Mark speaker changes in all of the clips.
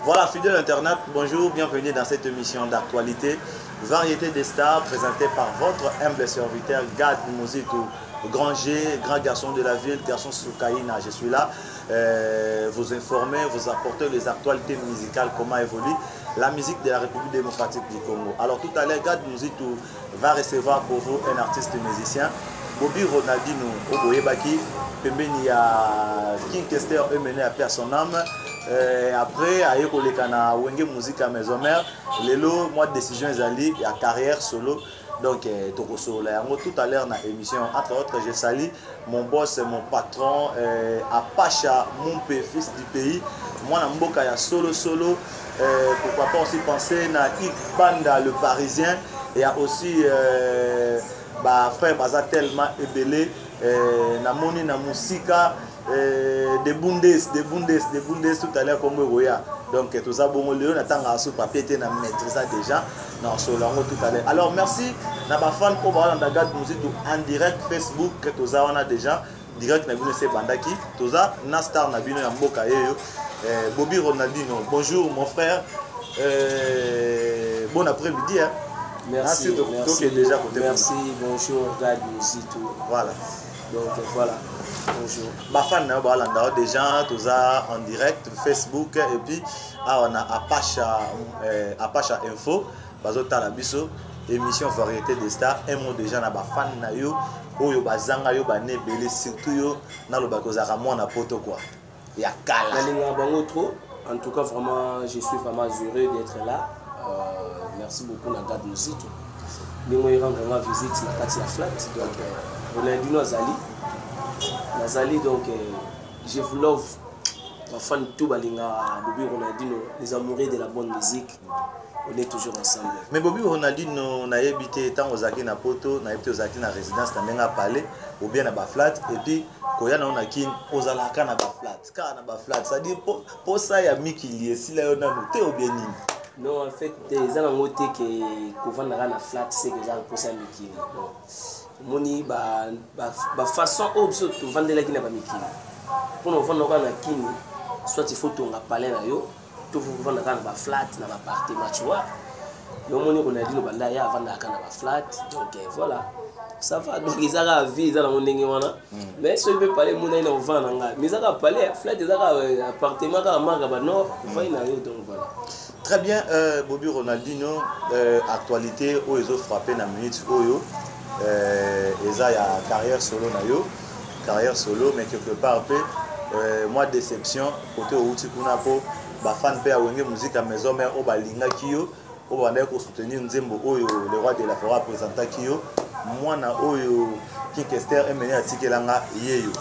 Speaker 1: Voilà, fidèle internaute, bonjour, bienvenue dans cette émission d'actualité. Variété des stars présentée par votre humble serviteur Gad Mouzitou, grand G, grand garçon de la ville, garçon Soukaïna. Je suis là, vous informer, vous apporter les actualités musicales, comment évolue la musique de la République démocratique du Congo. Alors tout à l'heure, Gad Mouzitou va recevoir pour vous un artiste musicien, Bobby Ronaldinho Oboyebaki, Pembeni à King Kester mené à perdre son âme. Après, à Ekolekana, Wenge Musique à Maison Mère, Lelo, moi, décision Zali, à carrière solo. Donc, tout à l'heure, dans l'émission, entre autres, je salue mon boss, mon patron, Apacha, mon fils du pays. Moi, dans Mboka, il y a solo. Pourquoi pas aussi penser à Banda, le parisien. Il y a aussi frère Baza tellement ébélé, Namoni, Namusika. Des bundes tout à l'heure comme Roya. Donc tout ça, bon, on attend sur papier, on a maîtrisé déjà dans ce langue tout à l'heure. Alors merci, Naba fan pour voir dans Gad Mouzitou en direct Facebook, que tout ça on a déjà direct na bino c'est bandaki, tout ça Nastar na bino ya mboka yeyo. Bobby Ronaldinho, bonjour mon frère. Bon après-midi hein.
Speaker 2: Merci, merci, bonjour Gad Mouzitou.
Speaker 1: Voilà.
Speaker 2: Donc voilà. Bonjour.
Speaker 1: Bafan des gens tous ça en direct Facebook et puis on a Apacha Info bazota la biso émission variété des stars un mot déjà na bafan na yo oyo bazanga yo bané belé surtout yo na lo bakozaka mwana poto quoi ya kala
Speaker 2: nalinga bango trop. En tout cas vraiment je suis vraiment heureux d'être là. Merci beaucoup na Gad Mouzitou ningo rendre ma visite na kati ya flat donc Ronaldinho Nazali donc je vous love ma fan tout balinga Bobby Ronaldinho les amoureux de la bonne musique on est toujours ensemble.
Speaker 1: Mais Bobby Ronaldinho na habité tant aux na poto na habité aux na résidence na menga palais ou bien na ba flat et puis koya na kin ozalaka na ba flat car na ba flat ça dit pour ça ya mikili si là on a noté ou bien nini.
Speaker 2: Non en fait des gens ont noté que kovanda na flat c'est que ça pour ça mikili. Moni ba façon obso to vandela kina ba mikili pour nous vendre na kini soit il faut tonga palais na yo to vous vendre na ba flat na ba appartement tu vois yo moni on a dit no banda ya vendre na ba flat donc voilà ça va donc ils ara vie za na ndenge wana mais so peut parler mona ina vendre nga mais za ka palais flat za ka appartement ka marga ba nord va ina yo donc voilà.
Speaker 1: Très bien. Bobby Ronaldinho actualité où ils ont frappé na minute oyo. Eza ya carrière solo na yo carrière solo mais quelque part peu moi déception côté outi kuna po ba fan pe awenge musique à maison mère o balinga kiyo o banda ko soutenir nzembo oyo le roi de la forêt présenta kiyo mwana oyo qui Kester emene atikelanga yeyo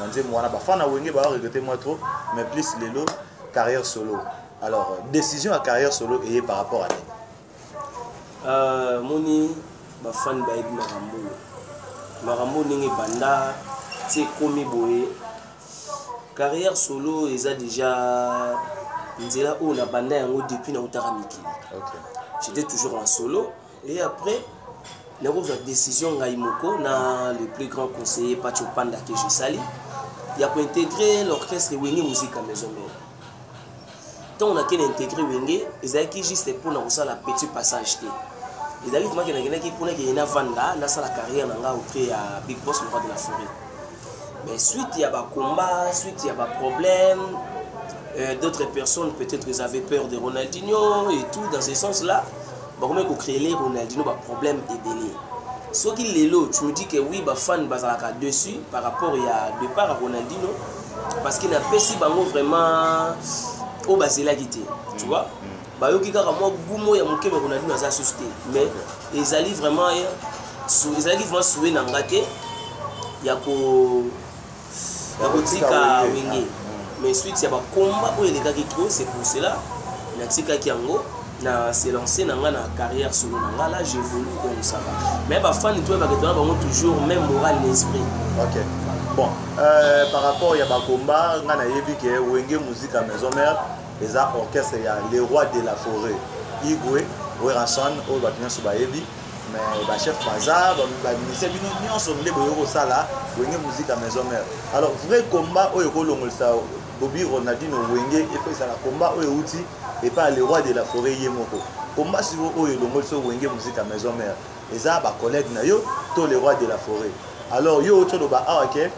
Speaker 1: nzembo wana ba fan awenge ba regretter moi trop mais plus lelo carrière solo. Alors décision à carrière solo et par rapport à
Speaker 2: moni ba fan ba ebi marambo ningi banda ti komi boye carrière solo eza déjà nzela o na banda yango depuis na utaka mikili.
Speaker 1: OK.
Speaker 2: J'étais toujours en solo et après na la décision ngai moko na le plus grand conseiller Pacho Panda que je sali il y a pour intégrer l'orchestre Wenge Musique à Maison Mère. Tant on a qu'à intégrer Wenge ezali qui juste pour na la petit passage té. Et d'ailleurs, je suis pour na vanda na la carrière auprès à Big Boss le roi de la forêt. Mais suite il y a des combats, suite il y a des problèmes. D'autres personnes peut-être ils avaient peur de Ronaldinho et tout dans ce sens-là. Comment qu'on crée les Ronaldinho des problèmes et belé. Ce qui est là, tu me dis que oui, bah fan bazalaka dessus par rapport il y a départ à Ronaldinho parce qu'il n'a pas si bango vraiment au basela quitté, tu vois. Bayoki kaka moi gumo ya moke Ronaldinho aza susté mais ils allaient vraiment soué na ngate ya ko tika Wenge mais suite ya ba combat pour les gars qui trop c'est pour cela na tika kiango na se lancer na carrière solo na là j'ai voulu comme ça va mais ba fan toi ba ketona bango toujours même moral l'esprit.
Speaker 1: OK. Bon par rapport ya ba combat ngana yebi ke Wenge Musique à Maison Mère les orchestres il y a les rois de la forêt Igwe Weranson au batina subayebi mais ba chef bazar ba ministère bino nyonso mle boyoko sala Wenge Musique à Maison Mère. Alors vrai combat oyo ko longolisa Bobby Ronaldinho Wenge et fait ça la combat oyo outi et pas le roi de la forêt Yemoko. Comment si vous avez le mot sur Wenge musique à maison mère? Et ça, bah collègue na yo, tous les rois de la forêt. Alors yo tu dois ah ok,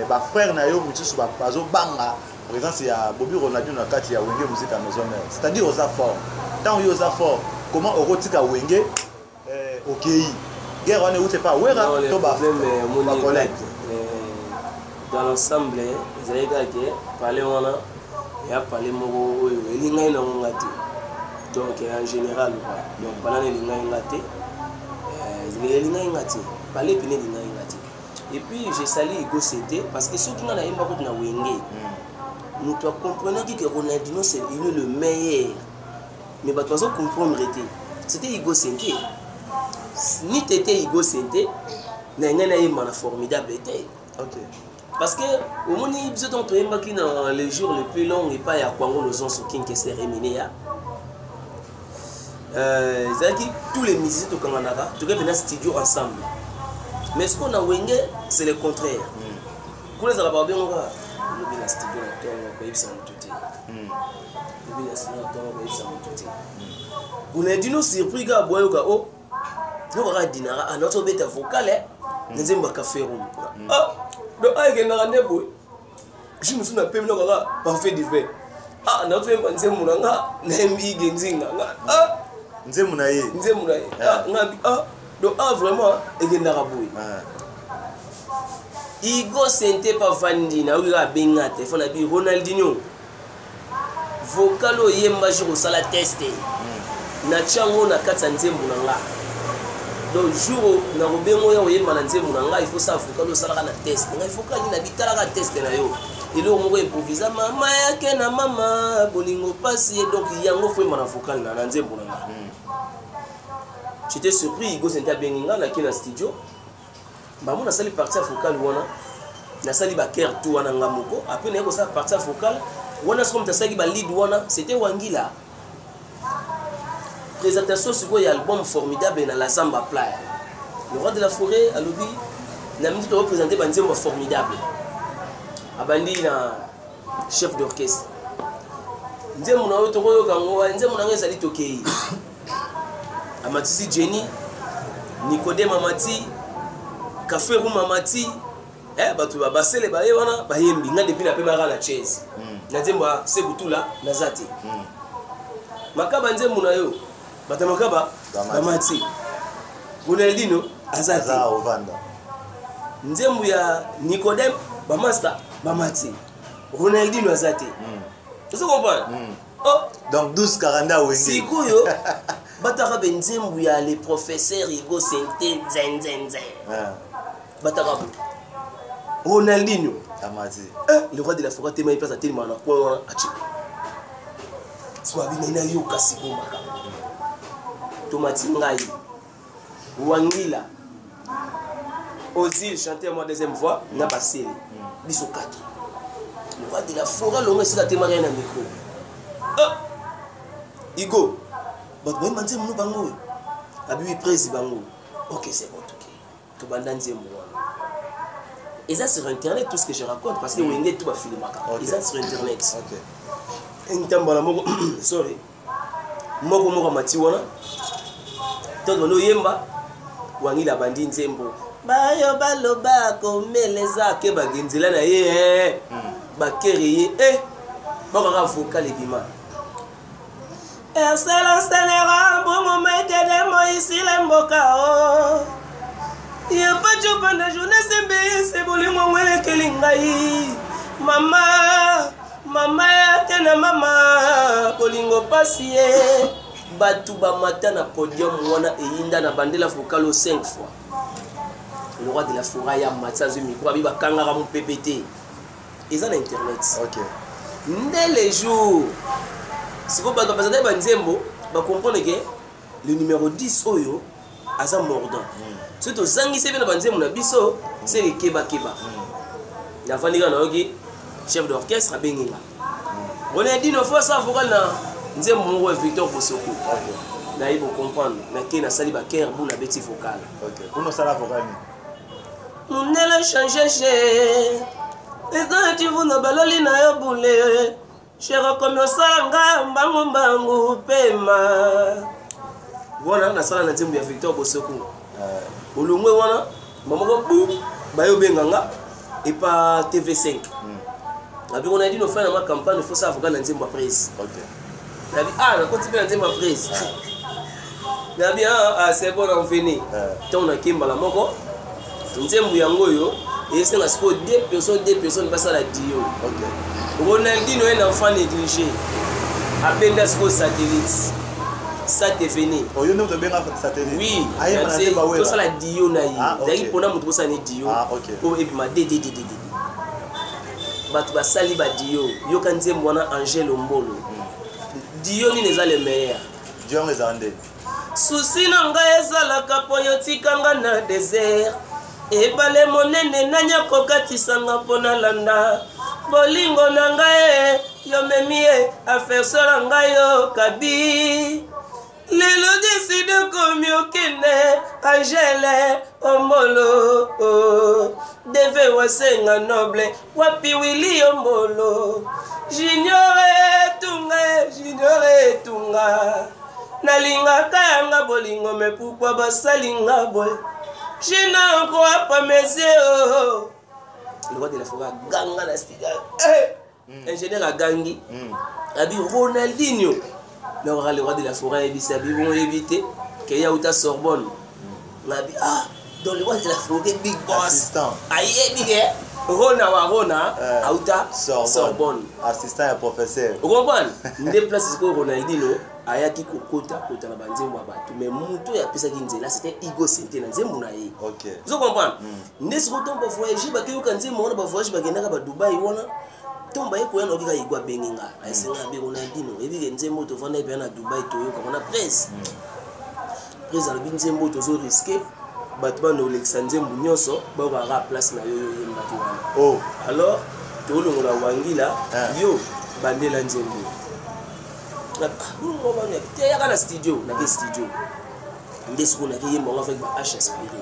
Speaker 1: bah frère na yo mutu sur bazo banga. Par exemple il y a Bobby Ronaldinho na kati ya Wenge musique à maison mère. C'est-à-dire aux afforts. Tant yo aux afforts, comment au rotika Wenge ok. Guerre on est où c'est pas ouais là, to ba collègue.
Speaker 2: Dans l'ensemble, ils avaient gagné, parler on a, et à parler mon il y a donc en général, donc pendant les lignes parler puis les lignes. Et puis j'ai sali Igo Senté parce que ceux qui n'ont pas beaucoup de Wenge, nous doit comprendre que Ronaldinho c'est le meilleur, mais bah toi comprendre c'était Igo Senté, ni t'étais Igo Senté, n'a formidable été.
Speaker 1: Ok.
Speaker 2: Parce que au moment où vous êtes dans les jours les plus longs et pas à quoi nous avons ce qui s'est réminé c'est-à-dire tous les musiciens au Canada tu peux venir studio ensemble mais ce qu'on a Wenge c'est le contraire quand les arabes bien on va le bien studio on va ça tout le bien studio on va ça tout on a dit nous surpris gars boyo ga oh nous va dinara à notre bête vocale nous avons café room donc aïe na rendez-vous je me suis appelé na kaka parfait divin ah na tu mbanze munanga na mbi genzinga ah
Speaker 1: nzemu na ye
Speaker 2: ah ngabi ah donc ah vraiment egenda kabui Igo Senté pa vandi na wi abenga te fona bi Ronaldinho vocalo yemba jiko sala tester na chango na katsa nzembu nanga donc jour na robengo ya yemba na nzembu nanga il faut ça vocalo sala na test il faut ka ni na bitala ka test na yo il est moko improvisa mama yake na mama bolingo pasi donc yango faut mana vocal na nzembu nanga j'étais surpris Igo Senté benga na kina studio bah mon a sali partie vocale wana na sali ba ker tout wana ngamoko après na ko sa partie vocale wana comme ta sali ba lead wana c'était Wangila présentation sur un album formidable dans la Zamba Playa le roi de la forêt à l'obi na minute de représenter banzembo formidable abandi na chef d'orchestre nzembo na oto koyo kango nzembo na ngeza litokei amatisi Jenny Nicodème Amati Café Room Amati batu ba basele ba ye wana ba yembi nga depuis na pema la chaise na nzembo sebutula na zati makaba nzembo na yo bata makaba Amati Ronaldinho azati
Speaker 1: ovanda
Speaker 2: nzembo ya Nicodème ba master ba Mati Ronaldinho azati tu comprends oh
Speaker 1: donc 12 40 Wenge
Speaker 2: sikoyo bataka benzembu ya les professeurs Igo Senté zen bataka Ronaldinho
Speaker 1: Amati
Speaker 2: le roi de la forêt tema place tellement na point achi soit bina yo kasiko maka tomati ngai Wangila Ozil chanter moi deuxième voix na baseli biso 4 le roi de la forêt longue c'est la tema rien na micro Igo but moi manze munu bango abi presi bango ok c'est bon ok to banda nzembo et ça sur internet tout ce que je raconte parce que Wenge tout va filmer et ça sur internet ok intamba la moko sorry moko mati wana to do yemba Wangila bandi nzembo bayo baloba ko meleza ke bagenzela na ye bakeri baka vocal ebima excellence tenera bongo metede mo ici le mboka il y a pas de pendant journée c'est bolimo mwele kelingai mama yake na mama bolingo pasi batu ba mata na podium wana eyinda na bandela vocal 5 fois le roi de la forêt ya matsazu micro abi bakangaka mu PPT ils ont internet
Speaker 1: ok
Speaker 2: dès les jours si vous avez besoin de nzembo ba comprendre que le numéro 10 oyo aza mordant surtout zangi c'est bien banzembo na biso c'est le keba la fandika na oki chef d'orchestre benginga on a dit une fois ça vocal na nzembo mo Victor Bosoko na il faut comprendre na ke na sali ba ker bu na beti vocal
Speaker 1: ok pour nous ça la vocal
Speaker 2: on ne le changer chez et quand tu vous na baloli na yo boule Chéro comme osanga mbangu mbangu pema. Voilà na sala na nzembo ya Victor Bosoko. Olungwe wana mamoko bu bayo benganga et pas TV5. Abi on a dit no faire na campagne il faut ça avocat na nzembo presse. OK. Nabi na continue na nzembo presse. Nabi c'est bon on finit. Tant na kimba la moko. Nzembo yango yo et c'est la sport deux personnes passe à la dio. OK. Ronaldinho est un enfant négligé. Appelle ça satellite. Ça t'est fini.
Speaker 1: Oh, you know the bien satellite.
Speaker 2: Oui. Tout ça la dio naï. D'ailleurs pour nous tout ça n'est dio.
Speaker 1: OK.
Speaker 2: Oh et puis ma dédé. Batu ba sali ba dio. Yo kanze mwana Angel Ombolo. Dio ni neza le meilleur.
Speaker 1: Dio les andé.
Speaker 2: Souci nanga ezala kapoyo tikanga na désert. Ebale monene nanya kokatisanga pona landa. Bolingo nanga yo memie affaire solanga yo kabi. Lelo décide comme yo kene Angele Ombolo. Deve wasenga noble wapi Willy Ombolo. J'ignore tunga. Nalinga kayanga bolingo me pourquoi basalinga boy. Je n'en crois pas mes yeux. Le roi de la forêt ganga na stiga. Ingénieur à gangi. Abi Ronaldinho. Le roi de la forêt ebisabi vont éviter qu'il y a outa Sorbonne. Nabi dans le roi de la forêt big boss.
Speaker 1: Assistant.
Speaker 2: Aïe big Rona outa Sorbonne.
Speaker 1: Assistant et professeur.
Speaker 2: Vous comprenez? Des places que Ronaldinho ayaki kokota na banzembo abatu mais muto ya pesa kinzela c'était Igo Sente na nzembo na ye.
Speaker 1: OK.
Speaker 2: Vous comprenez? Ndesi ko tomba voyage ba ke yoka nzembo na ba voyage ba kendaka ba Dubai wana tomba ye koyana okika igwa benginga asenga be Ronaldinho ebi nzembo to vanda pe na Dubai to yoka na presse. Presse ala nzembo to zo risquer batu ba no Alexandre Mbunyoso ba ba place na yo mbaki wana.
Speaker 1: Oh,
Speaker 2: alors to longola wangila yo bandela nzembo. Il y a un studio, avec H aspiré.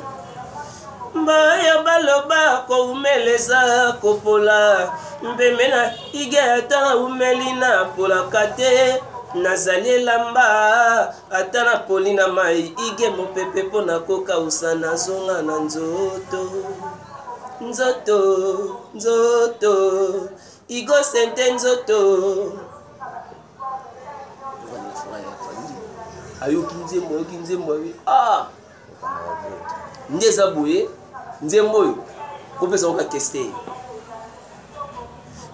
Speaker 2: Mbaya baloba ko umeleza kopola mbemena igata umelina pola kate nazali lamba atana polina mai ige mopepe pona koka usana zonga na nzoto Igo Sente nzoto. Ayoki nzembo ndeza boye nzembo yo kopesa oka tester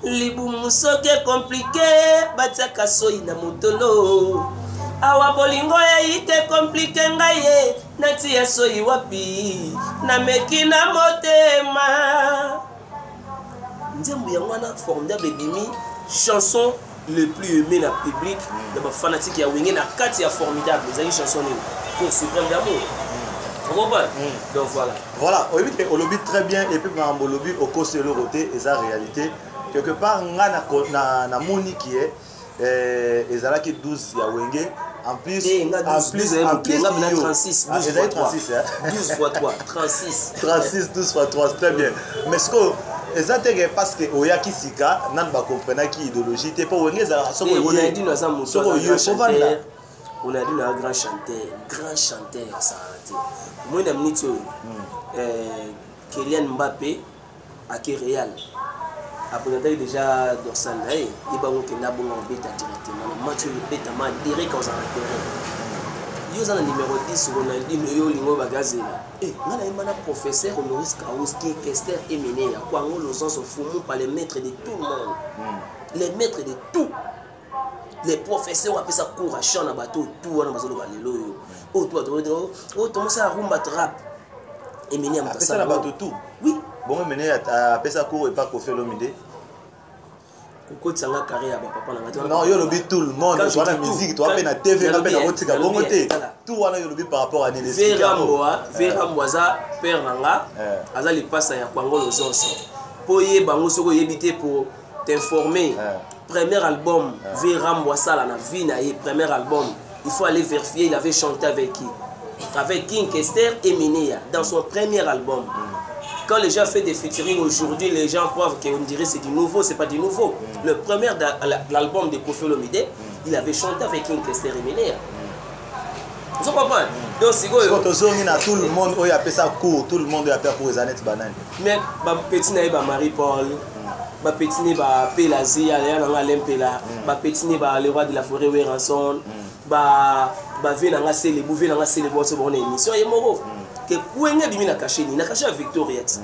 Speaker 2: libu musoke compliqué batiaka soyi na motolo awa bolingo ya ite compliqué ngaye natia soyi wapi na mekina motema nzembo ya mwana formidable bimi chanson le plus aimé dans le public, les fanatiques qui ont gagné la carte formidable, les amis chansons pour suprême d'amour. Vous comprenez? Donc voilà.
Speaker 1: Voilà, au lobby très bien et puis dans le lobby au côté de l'autre et sa réalité quelque part na moni qui est ezala qui 12 ya wenge en plus
Speaker 2: 36 12 fois 3 36
Speaker 1: 12 fois 3 c'est très bien mais ce que exactement parce que oyaki sika nan ba comprendre qui idéologie te pour wenge ezala soko
Speaker 2: on a dit nous ça
Speaker 1: on
Speaker 2: a dit un grand chanteur ça moi na minute Kylian Mbappé à Real après déjà dorsal là et ba ngo kenda bongo beta directement match le beta ma direct aux terrain yo za na numéro 10 Ronaldinho yo lingo bagazela ngana imana professeur Honoris Causa Kester Emene ya kwango lozonso fumu par les maîtres de tout le monde les maîtres de tout les professeurs appellent ça cours à chant na bateau tout wana bazolo balelo yo to ça rumba trap Emene amta
Speaker 1: ça na bateau tout
Speaker 2: oui
Speaker 1: bon Emene appelle ça cours et pas Koffi Olomide
Speaker 2: Koko tsanga carré ya papa na ngati
Speaker 1: non yo lobi tout le monde tu vois la musique tu vois na TV na na otika bongo te tout wana yo lobi par rapport à Nelly
Speaker 2: Vera Mwaza père nga aza li passa ya kwango lozonso poye bango soko yebité pour t'informer premier album Vera Mwaza la na vie na premier album il faut aller vérifier il avait chanté avec qui avec King Kester et Mineya dans son premier album Quand les gens font des featuring aujourd'hui, les gens croient qu'on dirait c'est du nouveau, c'est pas du nouveau. Le premier l'album de Koffi Olomide, il avait chanté avec King Kester et Menea. Vous comprenez? Donc c'est quoi?
Speaker 1: Tout le monde a appelé ça court, tout le monde a appelé pour les années banane.
Speaker 2: Mais petit naïe Marie-Paul, petit naïe Pélazi, petit naïe le roi de la forêt Weranson, vena c'est les bouvés dans c'est les boss bon émission et moro. Que kuenga bimi na caché ni na caché Victoriette.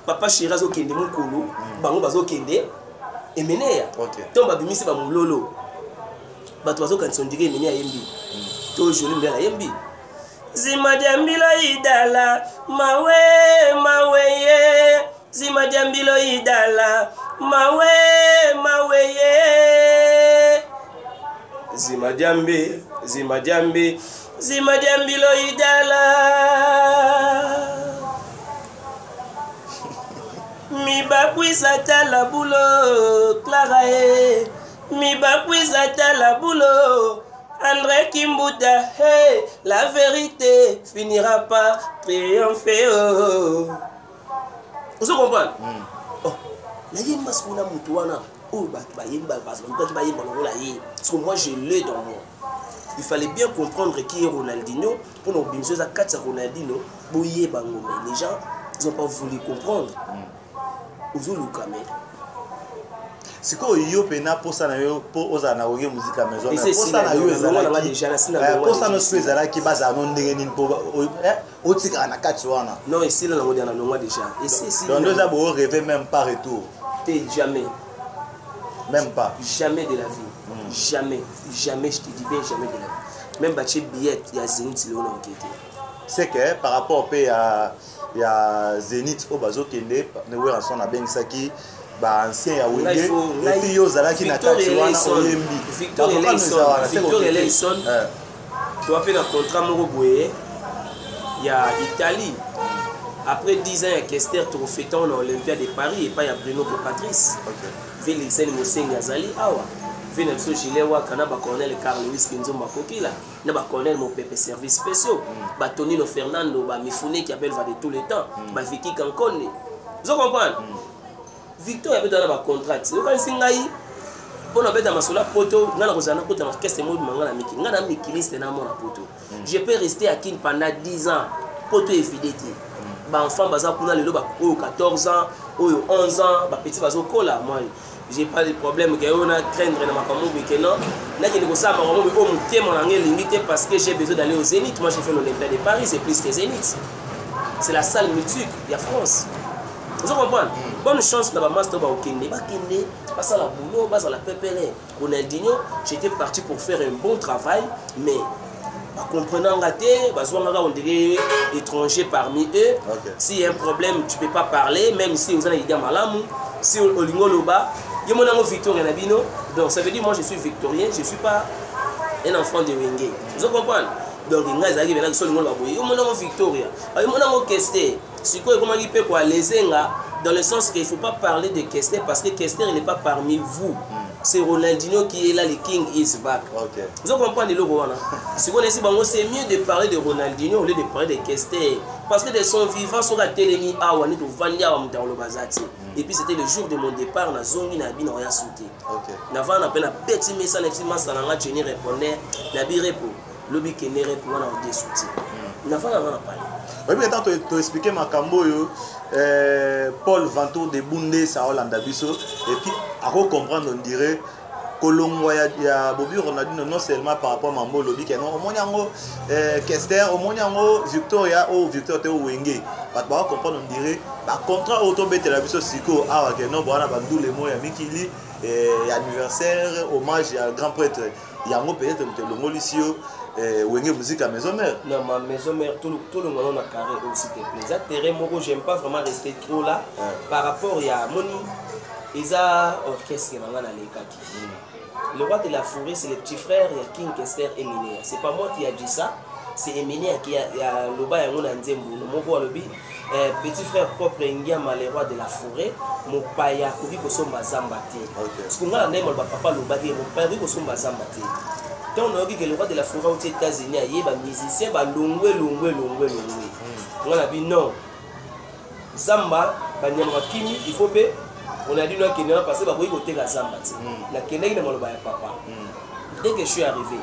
Speaker 2: Papa Chirazo kende mukulu, bango bazo kende et Menea. Tomba bimi c'est ba mulolo. Bato bazo kan sondire Menea yembi. To joli mbela yembi. Zima jambilo idala mawe ye. Zima jambilo idala mawe ye. Zima jambilo idala. Mi bakwisa tala bulo Clara e. Mi bakwisa tala bulo André Kimbuta, hey, la vérité finira par triompher. Oh. Vous comprenez? Oh, la yemba skuna mutuana. Oh, ba yemba parce que moi je l'ai dans moi. Il fallait bien comprendre qui est Ronaldinho pour nous bimser à 4 Ronaldinho. Boye bango mais les gens ils ont pas voulu comprendre. Ozulu kame.
Speaker 1: C'est quoi yo pena pour ça na yo pour osana oye musique à maison
Speaker 2: pour ça na yo ezala déjà na sina
Speaker 1: pour ça no spécial là qui base à non ndenge nini pour otika na kati wana
Speaker 2: non ici là na ngwa déjà ici
Speaker 1: donc nous avons rêvé même pas retour
Speaker 2: jamais
Speaker 1: jamais
Speaker 2: de la vie jamais je te dis bien jamais de la vie même baché billet il y a Zénith là on a enquêté
Speaker 1: c'est que par rapport il y a Zénith au bazo kende ne wera son na bengsaki ba ancien ya wenge et puis yo zalaki na kati wana oyembi
Speaker 2: Victor Eleison tu as fait un contrat moko boye il y a Italie après 10 ans il y a Kester Trofeton à Olympia de Paris et pas il y a Bruno Patrice Vélixen Mosenga Zali awa vena so gilewa kana ba colonel Carl Louis Kinzomba Kokila na ba colonel mon pépé service spéciaux ba Tonino Fernando ba Mifune qui appelle va de tous les temps ba Vicky Kankone vous comprenez Victor avait donné un contrat. C'est quand singai pour nous mettre dans ma sola poto, ngana kozana poto ma kese mo mangana miki. Ngana miki liste na mo na poto. Je peux rester à Kin pendant 10 ans. Poto est fidélité. Ba enfant baza kuna lelo ba 14 ans, 11 ans, ba petit bazo kola moi. J'ai pas de problème que on a craindre na makambo que non. Na ki ko sama mo o mutema na ngeli limité parce que j'ai besoin d'aller au Zénith. Moi j'ai fait l'Olympia de Paris, c'est plus que Zénith. C'est la salle mythique, il y a France. Vous comprenez? Bonne chance dans ma master au Kende. Passe à la boulot, passe à la pépélé. Ronaldinho, j'étais parti pour faire un bon travail, mais comprenant raté, on dirait étranger parmi eux. S'il y a un problème, tu ne peux pas parler, même si vous avez dit malam, si au Lingoloba, il y a mon Victorien Nabino. Donc ça veut dire moi je suis victorien, je ne suis pas un enfant de Wenge. Vous comprenez? Donc il y a des gens qui sont Victoria. Il y a des Kester. C'est quoi comment il peut quoi les enga dans le sens qu'il ne faut pas parler de Kester parce que Kester il n'est pas parmi vous. C'est Ronaldinho qui est là, le king is back. Vous comprenez le Rwanda? Si vous connaissez c'est mieux de parler de Ronaldinho au lieu de parler de Kester parce que de son vivant sur la télé awana to vandia wa mutalo bazati. Et puis c'était le jour de mon départ na zongi na bina ya sauté. Na va na pena petit message na petit message na Jenny répondait na bi repo lobi kenere pour na desouti. Na va na parler.
Speaker 1: Oui, mais tant tu expliquer ma camboyo Paul Vantour de Bundé ça Hollande biso et puis à comprendre on dirait Colombo ya Bobby Ronaldinho non seulement par rapport à Mambo Lobby que non au moins yango Kester au moins yango Victoria ou Victor te Wenge pas comprendre on dirait ba contrat auto bete la biso siko ah que non bona ba ndou les mots ya Mikili anniversaire hommage à grand prêtre yango peut-être le Molicio Wenge musique à maison mère.
Speaker 2: Non, ma maison mère, tout le monde a carré aussi. Les terrains, moi, j'aime pas vraiment rester trop là. Par rapport à Moni, ils ont orchestre qui est dans les kaki. Le roi de la forêt, c'est le petit frère, il y a King Kester et Minéa. C'est pas moi qui a dit ça, c'est Minéa qui a le bas et mon anzembo. Mon roi le petit frère propre Ndiama, le roi de la forêt, mon paya, Kobi Kosomba Zambate. Parce que moi, mon papa le bas, mon père Kosomba Zambate. Donc on a dit que le roi de la forêt aux États-Unis, il y a des musiciens, longwe. On a dit non. Zamba, Banyama Kimi, il faut payer. Ronaldinho qui n'est pas passé, bah oui, côté la Zamba. La Kenya n'est pas papa. Dès que je suis arrivé,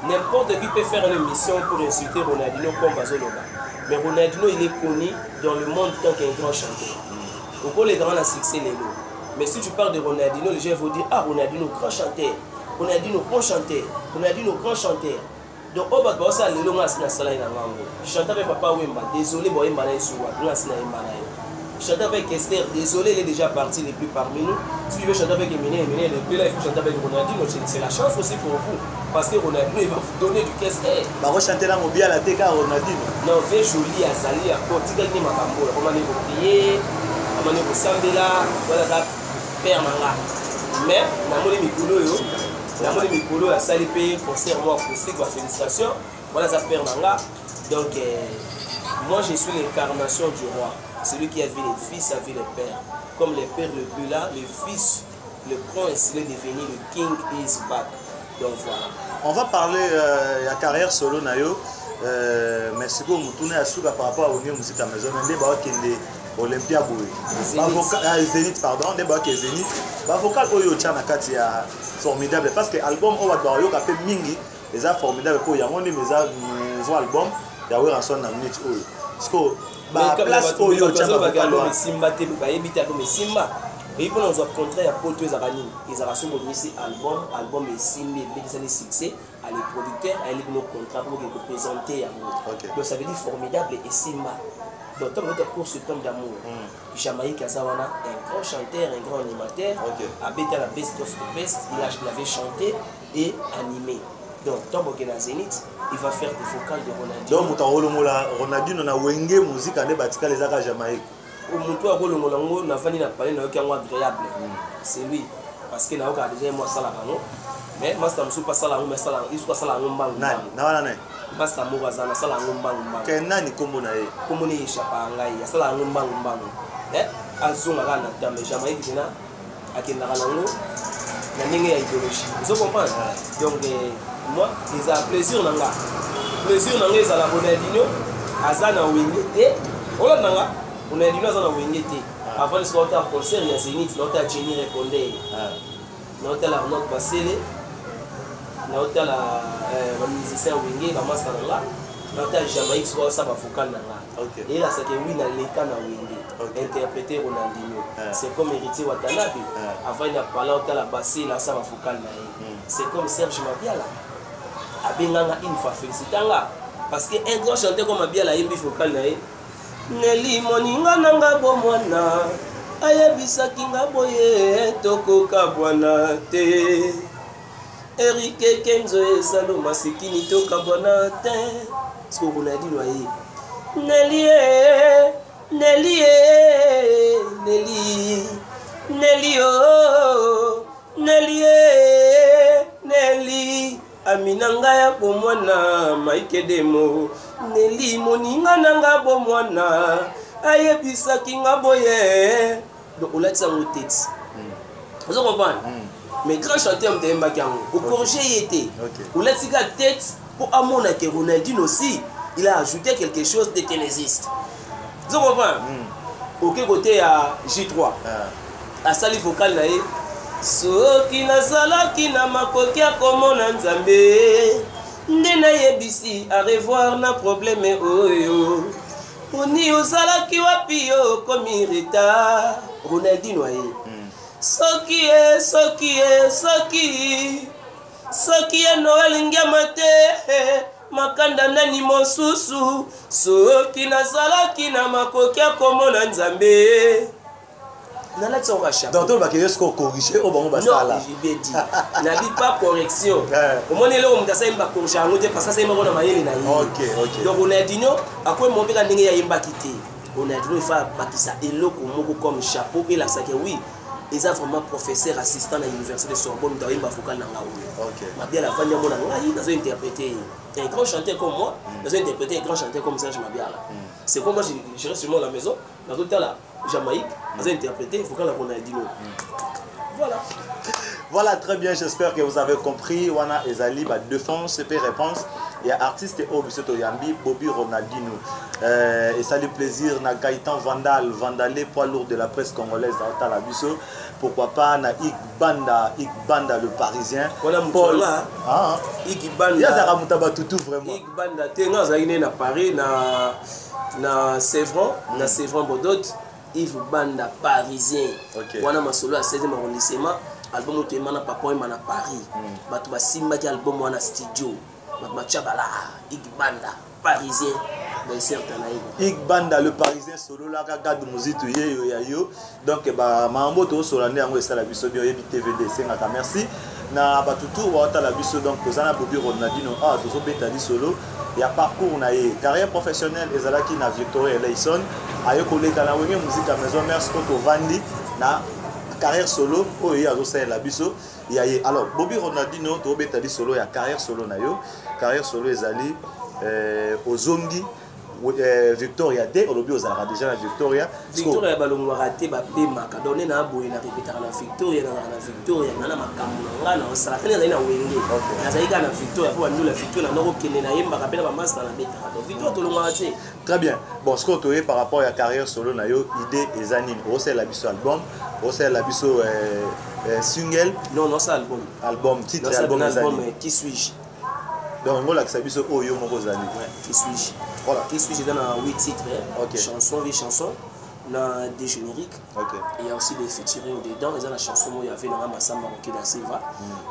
Speaker 2: n'importe qui peut faire une mission pour insulter Ronaldinho comme Bazoloba. Mais Ronaldinho, il est connu dans le monde tant qu'un grand chanteur. Au cours les grands a succès les lots. Mais si tu parles de Ronaldinho, les gens vont dire ah Ronaldinho grand chanteur, Ronaldinho bon chanteur, Ronaldinho grand chanteur. Donc au bas de ça les lots na sala ina ngango. Chanteur avec papa Wemba, désolé bon Wemba na isuwa, na sina Wemba na. Chanteur avec Esther, désolé il est déjà parti les plus parmi nous. Si tu veux chanter avec Eminem, il est plus là, il faut chanter avec Ronaldinho, c'est la chance aussi pour vous. Parce que Ronaldinho il va vous donner du caisse.
Speaker 1: Bah chanter là mobile à la TK Ronaldinho.
Speaker 2: Non, fait joli à Zali à côté de Makambo, comment il faut prier, comment il faut sambela, voilà ça père manga. Mais na moni mikolo yo, na moni mikolo à Salipé concert moi acoustique, félicitations. Voilà ça père manga. Donc moi je suis l'incarnation du roi. Celui qui a vu les fils a vu les pères. Comme les pères le plus là, le fils, le prince, il est devenu le king is back. Donc voilà.
Speaker 1: On va parler de la carrière solo Nayo. Merci beaucoup. Nous tournons à Souga par rapport à la musique à la maison. On est Olympia Boy. Zénith, pardon. On est Zénith. Le vocal Oyo Tchanakati est formidable parce que l'album Oyo Kapé Mingi est formidable pour y avoir un nouveau album. Il y a eu un son dans minute Oyo. Bah place Oyo Tchanakati.
Speaker 2: Simba te ba ebita comme Simba. Et puis on a contrat à Poto Zarani. Ils ont reçu album et Simba et des succès à les producteurs, à les contrats pour les présenter à nous. Donc ça veut dire formidable et Simba. Donc dans notre course sur Tom d'amour, Jamaïque Azawana, un grand chanteur, un grand animateur, à Beta la best of the best, il avait chanté et animé. Donc Tom Bokena Zénith, il va faire des vocales de Ronaldinho.
Speaker 1: Donc Ronaldinho na wenge musique ane batika les aka Jamaïque.
Speaker 2: Mutu akolongola ngo na vani na parler na yokango agréable. C'est lui parce que na yoka déjà moi sala kango. Mais master musu pas sala ngo mais sala il soit sala ngo mbangu.
Speaker 1: Nani? Na wana nani?
Speaker 2: Master mo bazana sala ngo mbangu.
Speaker 1: Ke nani kombo na ye?
Speaker 2: Kombo ni chapa ngai ya sala ngo mbangu. Azonga kana tambe Jamaïque dina akenda kana ngo na ndenge ya idéologie. Vous comprenez? Donc moi ils a plaisir nanga. Plaisir nanga za la Ronaldinho azana wingete. Ola nanga on a dit nous en Wengete. Avant de se rendre à concert, il y a Zénith, l'autre à Jenny répondait. L'autre à Arnaud Bassele, l'autre à la musicien Wenge, la masse là. L'autre à Jamaïque, soit ça va focal là. Et là, c'est que oui, dans l'état na Wenge, interpréter Ronaldinho. C'est comme héritier Watanabe. Avant, il a parlé à la Bassele, là, ça va focal là. C'est comme Serge Mabiala. Abenganga une fois félicité là. Parce qu'un grand chanteur comme Mabiala, il est focal là. Neli moninga nanga bomwana ayebisaki nga boye tokoka bwana te Eric Kenzo esalo masikini toka bwana te ce qu'on a dit loyer Neli aminanga ya bomwana maike demo Neli moninga nanga bomwana ayebisaki nga boye donc on l'a dit en tête vous comprenez mais grand chanteur m'tembaki yango au projet y était on l'a dit la tête pour amona que Ronaldinho aussi il a ajouté quelque chose de ténésiste vous comprenez OK côté à J3 à sali vocal là soki nazalaki na makoki akomona nzambe nde nayebisi a revoir na problème oyo oni ozalaki wapi yo komi reta Ronaldinho aye soki Noel ngiama te makanda nani mosusu soki nazalaki na makoki akomona nzambe. Donc,
Speaker 1: tu vas corriger au bon basta là.
Speaker 2: Non, j'ai dit. N'a dit pas correction. Au moins, là, on t'a pas corriger. On t'a pas ça, c'est moi on a maillé na.
Speaker 1: OK.
Speaker 2: Donc, on a dit non. À quoi mon père a n'engagé yimba quitter. On a dit il faut bâtir ça et l'eau comme chapeau et là ça que oui. Ils ont vraiment professeur assistant à l'université de Sorbonne dans yimba focal na nga. OK. Ma bien la famille mon ngai dans interpréter un grand chanteur comme moi, dans interpréter un grand chanteur comme Serge Mabiala. C'est comme moi je reste sur moi à la maison dans tout là. Jamaïque, vous avez interprété, il faut qu'on a Ronaldinho. Voilà.
Speaker 1: Voilà, très bien, j'espère que vous avez compris. Wana Ezali, défense et réponse. Il y a artiste au bisoto yambi Bobby Ronaldinho. Et ça le plaisir na Gaëtan Vandalé poids lourd de la presse congolaise dans la biso. Pourquoi pas na Igbanda le Parisien.
Speaker 2: Voilà
Speaker 1: Paul.
Speaker 2: Ah. Igbanda.
Speaker 1: Il y a Zara Moutaba Toutou vraiment.
Speaker 2: Igbanda tenga zaine na Paris na Sévran, na Sévran Bodot. Yves Banda Parisien. Voilà ma solo à 16e arrondissement. Album où tu es mana papa et mana Paris. Batu basimba ki album wana studio. Matchabala, Igbanda, Parisien, ben certain
Speaker 1: Igbanda, le Parisien solo là, regarde musique yo. Donc mambo to solande yango esala biso bio yebi TVD sengaka merci. Na batutu wa ta la biso donc kozana Bobby Ronaldinho tozo betali solo. Il y a parcours na ye carrière professionnelle ezalaki na Victoria Leison ayo koleka na wenge musique à maison mère Scott Vandi na carrière solo oyo azo la biso ya ye alors Bobby Ronaldinho to betali solo ya carrière solo na yo carrière solo ezali ozongi Victoria D olobi ozalaka déjà na Victoria
Speaker 2: balongo raté ba pema ka donné na boye na répéter na Victoria na makambo nga na osala tena na wenge na zaika na Victoria pour ndula Victoria na okende na yemba ka pena ba master na beta donc Victoria to longo raté
Speaker 1: très bien bon ce qu'on toye par rapport à carrière solo na yo idée ezanine osel la biso album osel la biso single
Speaker 2: non ça
Speaker 1: album titre album
Speaker 2: qui suis-je
Speaker 1: donc on l'a que ça biso oyo moko zali
Speaker 2: qui suis-je
Speaker 1: voilà
Speaker 2: qui suis-je dans 8 titres chansons des chansons na des génériques il y a aussi des featuring dedans et dans la chanson il y avait na Masamba Rocky da Silva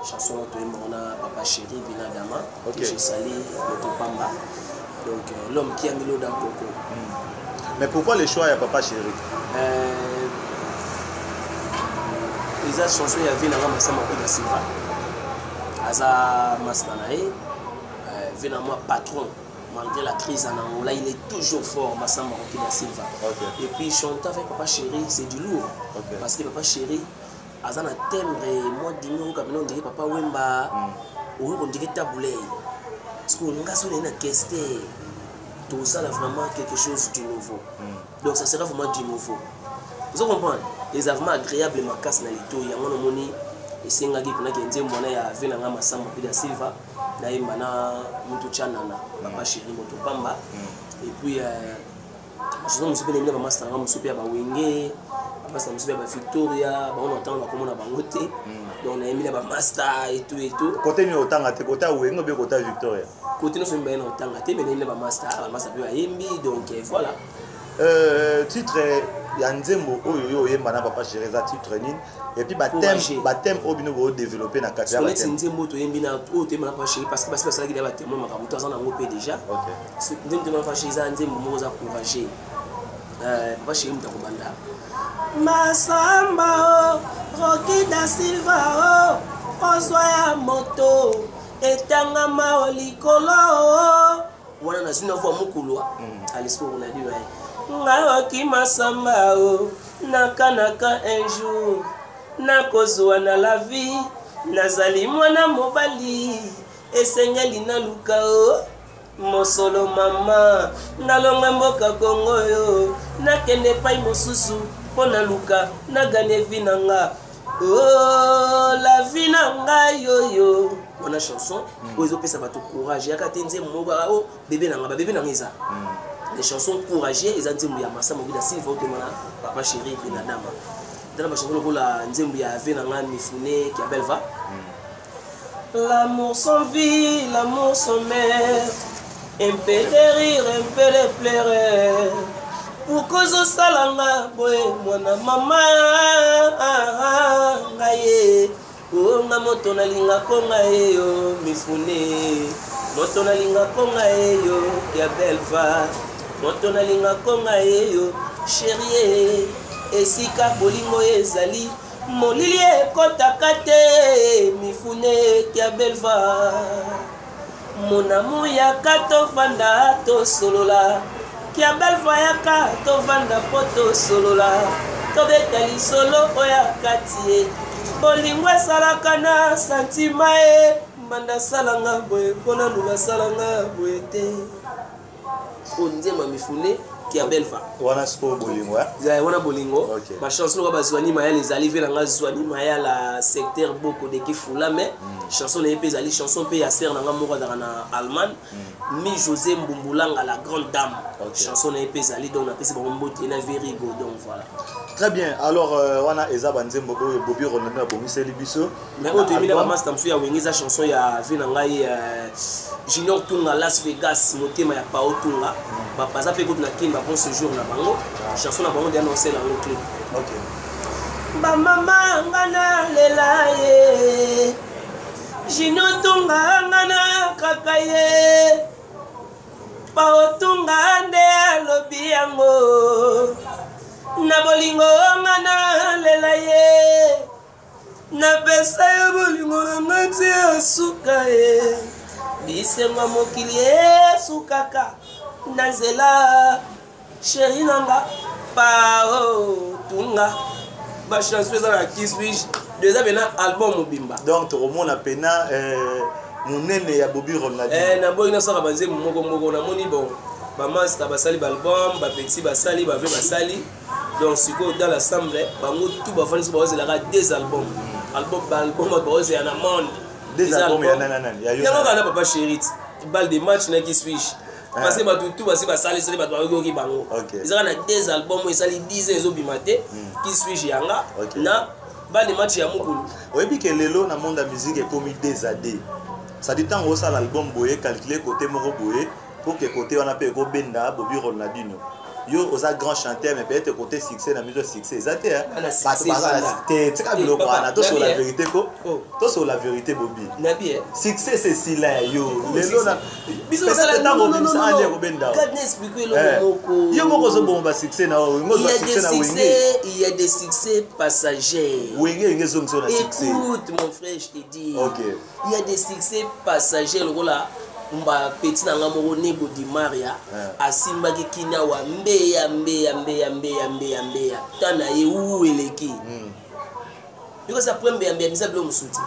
Speaker 2: chanson to mona Papa Chéri Binadama que j'ai sali Motopamba donc l'homme qui a mis l'eau dans Coco.
Speaker 1: Mais pourquoi le choix à Papa Chéri
Speaker 2: les autres chansons il y avait na Masamba Rocky da Silva Aza Mastanae évidemment patron malgré la crise en Angola il est toujours fort Masamba Rocky da Silva et puis chanter avec Papa Chéri c'est du lourd parce que Papa Chéri aza na timbre moi dino comme on dirait Papa Wemba ou on dirait Taboulé parce que on a sonné na question tout ça là vraiment quelque chose du nouveau donc ça sera vraiment du nouveau vous comprenez les armes agréables ma casse na lito ya ngono moni esengaki kuna kenze mwana ya vena nga Masamba Rocky da Silva na imana mutu chanana Papa Chéri Motopamba et puis je me suis bien aimé master nga musupi ya ba wenge master musupi ya ba Victoria ba on entend comme on a bangote donc on a aimé ba master et tout
Speaker 1: côté ni otanga te côté wenge be côté Victoria
Speaker 2: côté no so mbena otanga te mais na ba master pe yembi donc voilà
Speaker 1: titre ya nzembo oyo yemba na Papa Chéri za titre nini et puis thème obino bo développer na kati ya
Speaker 2: ba thème nzembo to yembi na o thème na Papa Chéri parce que ça qui ba thème makabuto azana ngopé déjà nzembo na Papa Chéri za nzembo mo za courager Papa Chéri mutako banda Masamba Rocky da Silva ozwa ya moto etanga maolikolo wana na sina vo mukulwa alisiko na diwa Rocky Masamba nakanaka un jour nakozwa na la vie nazali mwana mobali esengeli na luka mosolo mama nalonga mboka Kongo yo nakende pai mosusu pona luka nagane vinanga la vinanga yo wana chanson ozo pesa bato courage yakate nzembo bébé nanga eza les chansons courageuses et nzembo ya Masamba Rocky da Silva otemana Papa Chéri Binadama dans la chanson lokola nzembo ya venanga mifune qui appelle va l'amour sans vie l'amour sans mère un peu de rire un peu de pleurer pourquoi zo salanga boy mwana mama ngaye nga moto na linga ko ngaye yo mifune moto na linga ko ngaye yo ya belva moto na linga konga eyo chérie esika bolingo ezali molili ekotaka te mifune kia belva monamu yaka tovanda tosolola kia belva yaka tovanda po tosolola tobeta lisolo oya kati bolingo esalaka na santima mbanda salanga boye mpona nunga salanga boye te nzembo mifune qui a Belfa.
Speaker 1: Wana spo bolingo.
Speaker 2: Wana bolingo. Ma chanson va bazwani maya les alivé nanga zwani maya la secteur boko de kifula mais chanson les pays ali chanson pe ya ser nanga moko dans Allemagne. Mi José Mbumbulanga la grande dame. Chanson les pays ali donc na pesi ba mbote na Verigo donc voilà.
Speaker 1: Très bien. Alors wana eza banzembo oyo Bobby Ronaldo na bomiseli biso.
Speaker 2: Mais on termine ba master mfu ya wengiza chanson ya vina ngai Junior Tunga Las Vegas motema ya Pao Tunga. Ba paza pe na kin ba bon séjour na bango. Chanson na bango d'annoncer dans le clip.
Speaker 1: OK.
Speaker 2: Ba mama ngana lelaye. Junior Tunga ngana kakaye. Pao Tunga nde alobi yango. Na bolingo ngana lelaye. Na pesa ya bolingo na ngati asuka ye. Bisenga mokili sukaka. Nanzela chéri nanga Pao Tunga. Ba chanson eza na Kiss Wish. Déjà bena album mobimba.
Speaker 1: Donc romona pena monene ya Bobby Ronaldo.
Speaker 2: Na boy na saka banze moko na moni bon. Ba master basali ba album, ba petit basali, ba vieux basali. Donc siko dans l'assemblée, bango tout ba fani ba ozela des albums. Album ba ozela na monde.
Speaker 1: Des albums ya nanana.
Speaker 2: Ya yo kana papa chéri. Balle de match na Kiss Wish. Parce que tout basi basali sali ba yoki bango. Ils ont des albums où ils sali 10 ans ezo bimate Kiss Wish yanga na balle de match ya mukulu.
Speaker 1: Oyebi ke lelo na monde de musique ekomi des AD. Ça dit tant ça l'album boye calculer côté moko boye pour que côté on appelle ko benda Bobby Ronaldo. Yo oza grand chanteur mais peut-être côté succès na musique succès ça te parce que c'est comme le bana to sur la vérité ko to sur la vérité Bobby
Speaker 2: nabi
Speaker 1: succès c'est si là yo lelo na biso ça la tango bisa ande ko benda
Speaker 2: quand n'expliquer le moko
Speaker 1: yo moko zo bomba succès na ngozo succès na wenge
Speaker 2: il y a des succès passagers
Speaker 1: wenge ngezo ngso na succès
Speaker 2: écoute mon frère je te dis
Speaker 1: OK
Speaker 2: il y a des succès passagers le là mba petit na ngamoko nego di Maria asimba ki kinya wa mbeya tana ye ueleki because après mbeya misa blo musuti